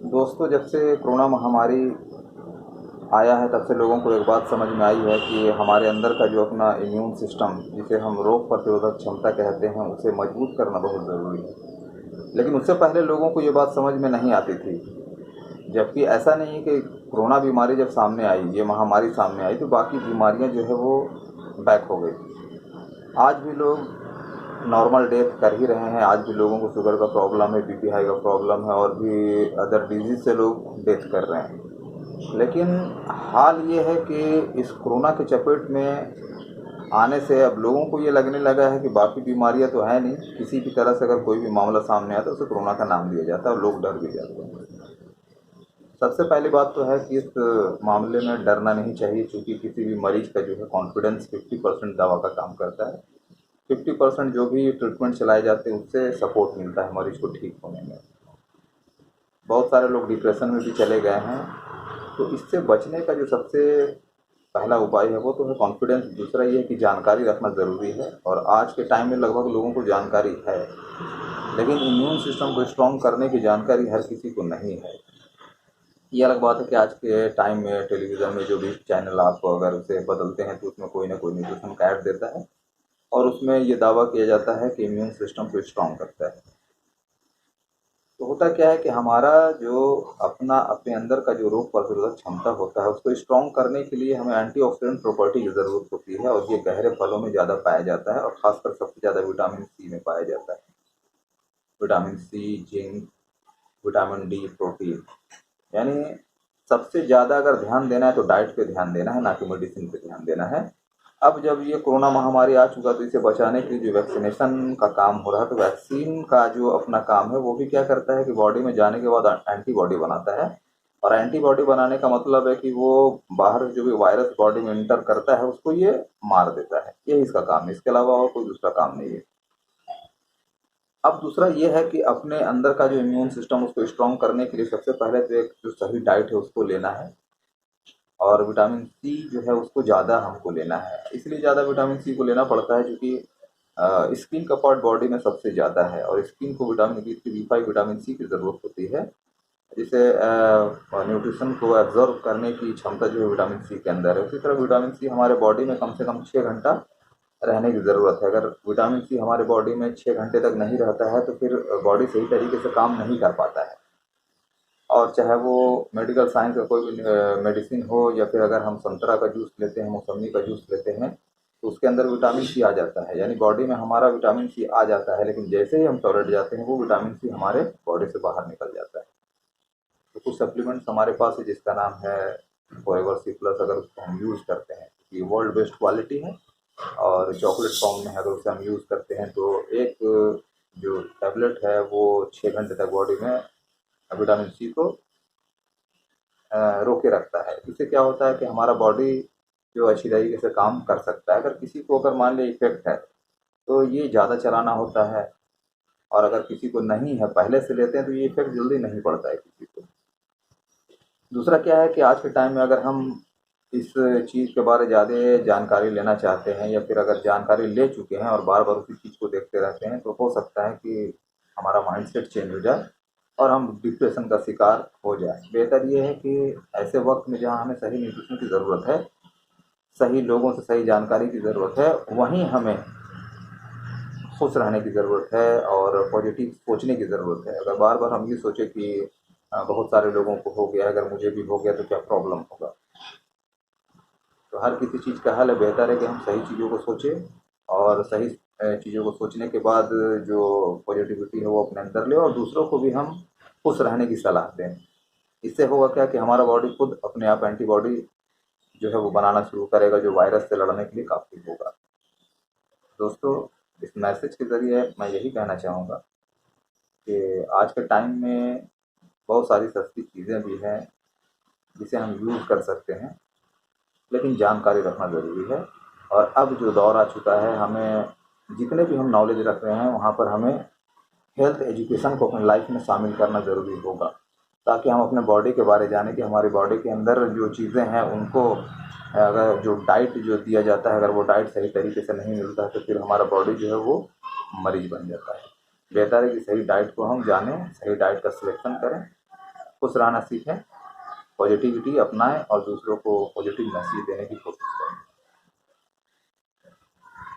दोस्तों, जब से कोरोना महामारी आया है तब से लोगों को एक बात समझ में आई है कि हमारे अंदर का जो अपना इम्यून सिस्टम, जिसे हम रोग प्रतिरोधक क्षमता कहते हैं, उसे मजबूत करना बहुत ज़रूरी है। लेकिन उससे पहले लोगों को ये बात समझ में नहीं आती थी। जबकि ऐसा नहीं है कि कोरोना बीमारी जब सामने आई, ये महामारी सामने आई, तो बाकी बीमारियां जो है वो बैक हो गई। आज भी लोग नॉर्मल डेथ कर ही रहे हैं। आज भी लोगों को शुगर का प्रॉब्लम है, बीपी हाई का प्रॉब्लम है, और भी अदर डिजीज से लोग डेथ कर रहे हैं। लेकिन हाल ये है कि इस कोरोना के चपेट में आने से अब लोगों को ये लगने लगा है कि बाकी बीमारियां तो है नहीं, किसी भी तरह से अगर कोई भी मामला सामने आता है उसे कोरोना का नाम दिया जाता है और लोग डर भी जाते हैं। सबसे पहली बात तो है कि इस मामले में डरना नहीं चाहिए, क्योंकि किसी भी मरीज का जो है कॉन्फिडेंस 50% दवा का काम करता है। 50% जो भी ट्रीटमेंट चलाए जाते हैं उससे सपोर्ट मिलता है मरीज को ठीक होने में। बहुत सारे लोग डिप्रेशन में भी चले गए हैं। तो इससे बचने का जो सबसे पहला उपाय है वो तो है कॉन्फिडेंस। दूसरा ये है कि जानकारी रखना ज़रूरी है, और आज के टाइम में लगभग लोगों को जानकारी है, लेकिन इम्यून सिस्टम को स्ट्रॉन्ग करने की जानकारी हर किसी को नहीं है। ये अलग बात है कि आज के टाइम में टेलीविज़न में जो भी चैनल आप अगर उसे बदलते हैं तो उसमें कोई ना कोई न्यूट्रिशन का ऐड देता है, और उसमें ये दावा किया जाता है कि इम्यून सिस्टम को स्ट्रॉन्ग करता है। तो होता क्या है कि हमारा जो अपने अंदर का जो रोग प्रतिरोधक क्षमता होता है उसको स्ट्रॉन्ग करने के लिए हमें एंटीऑक्सीडेंट प्रॉपर्टी की ज़रूरत होती है, और ये गहरे फलों में ज़्यादा पाया जाता है, और ख़ासकर सबसे ज़्यादा विटामिन सी में पाया जाता है। Vitamin C, zinc, vitamin D, protein. यानी सबसे ज़्यादा अगर ध्यान देना है तो डाइट पे ध्यान देना है, ना कि मेडिसिन पे ध्यान देना है। अब जब ये कोरोना महामारी आ चुका तो इसे बचाने के लिए जो वैक्सीनेशन का काम हो रहा है, तो वैक्सीन का जो अपना काम है वो भी क्या करता है कि बॉडी में जाने के बाद एंटीबॉडी बनाता है। और एंटीबॉडी बनाने का मतलब है कि वो बाहर जो भी वायरस बॉडी में इंटर करता है उसको ये मार देता है। यही इसका काम है, इसके अलावा और कोई दूसरा काम नहीं है। अब दूसरा ये है कि अपने अंदर का जो इम्यून सिस्टम उसको स्ट्रॉन्ग करने के लिए सबसे पहले तो एक जो सही डाइट है उसको लेना है, और विटामिन सी जो है उसको ज़्यादा हमको लेना है। इसलिए ज़्यादा विटामिन सी को लेना पड़ता है क्योंकि स्किन का पार्ट बॉडी में सबसे ज़्यादा है, और स्किन को विटामिन बी5 विटामिन सी की ज़रूरत होती है, जिसे न्यूट्रिशन को एब्जॉर्ब करने की क्षमता जो है विटामिन सी के अंदर है। उसी तरह विटामिन सी हमारे बॉडी में कम से कम 6 घंटा रहने की ज़रूरत है। अगर विटामिन सी हमारे बॉडी में 6 घंटे तक नहीं रहता है तो फिर बॉडी सही तरीके से काम नहीं कर पाता है। और चाहे वो मेडिकल साइंस का कोई भी मेडिसिन हो, या फिर अगर हम संतरा का जूस लेते हैं, मौसमी का जूस लेते हैं, तो उसके अंदर विटामिन सी आ जाता है। यानी बॉडी में हमारा विटामिन सी आ जाता है, लेकिन जैसे ही हम टॉयलेट जाते हैं वो विटामिन सी हमारे बॉडी से बाहर निकल जाता है। तो कुछ सप्लीमेंट्स हमारे पास है जिसका नाम है फॉरएवर सी प्लस। अगर उसको हम यूज़ करते हैं, ये वर्ल्ड बेस्ट क्वालिटी है, और चॉकलेट फॉर्म में है, अगर उसे हम यूज़ करते हैं तो एक जो टैबलेट है वो 6 घंटे तक बॉडी में विटामिन सी को रोके रखता है। इससे क्या होता है कि हमारा बॉडी जो अच्छी तरीके से काम कर सकता है। अगर किसी को अगर मान लिया इफेक्ट है तो ये ज़्यादा चलाना होता है, और अगर किसी को नहीं है, पहले से लेते हैं, तो ये इफेक्ट जल्दी नहीं पड़ता है किसी को। दूसरा क्या है कि आज के टाइम में अगर हम इस चीज़ के बारे ज़्यादा जानकारी लेना चाहते हैं, या फिर अगर जानकारी ले चुके हैं और बार बार उसी चीज़ को देखते रहते हैं, तो हो सकता है कि हमारा माइंडसेट चेंज हो जाए और हम डिप्रेशन का शिकार हो जाए। बेहतर ये है कि ऐसे वक्त में जहाँ हमें सही न्यूट्रिशन की ज़रूरत है, सही लोगों से सही जानकारी की ज़रूरत है, वहीं हमें खुश रहने की ज़रूरत है और पॉजिटिव सोचने की ज़रूरत है। अगर बार बार हम ये सोचें कि बहुत सारे लोगों को हो गया, अगर मुझे भी हो गया तो क्या प्रॉब्लम होगा, तो हर किसी चीज़ का हल है। बेहतर है कि हम सही चीज़ों को सोचें, और सही चीज़ों को सोचने के बाद जो पॉजिटिविटी है वो अपने अंदर ले, और दूसरों को भी हम खुश रहने की सलाह दें। इससे होगा क्या कि हमारा बॉडी खुद अपने आप एंटीबॉडी जो है वो बनाना शुरू करेगा, जो वायरस से लड़ने के लिए काफ़ी होगा। दोस्तों, इस मैसेज के ज़रिए मैं यही कहना चाहूँगा कि आज के टाइम में बहुत सारी सस्ती चीज़ें भी हैं जिसे हम यूज़ कर सकते हैं, लेकिन जानकारी रखना ज़रूरी है। और अब जो दौर आ चुका है, हमें जितने भी हम नॉलेज रख रहे हैं वहाँ पर हमें हेल्थ एजुकेशन को अपनी लाइफ में शामिल करना ज़रूरी होगा, ताकि हम अपने बॉडी के बारे जानें कि हमारी बॉडी के अंदर जो चीज़ें हैं उनको अगर जो डाइट जो दिया जाता है, अगर वो डाइट सही तरीके से नहीं मिलता है तो फिर हमारा बॉडी जो है वो मरीज बन जाता है। बेहतर है कि सही डाइट को हम जानें, सही डाइट का सिलेक्शन करें, खुश रहना सीखें, पॉजिटिविटी अपनाएं और दूसरों को पॉजिटिव मैसेज देने की कोशिश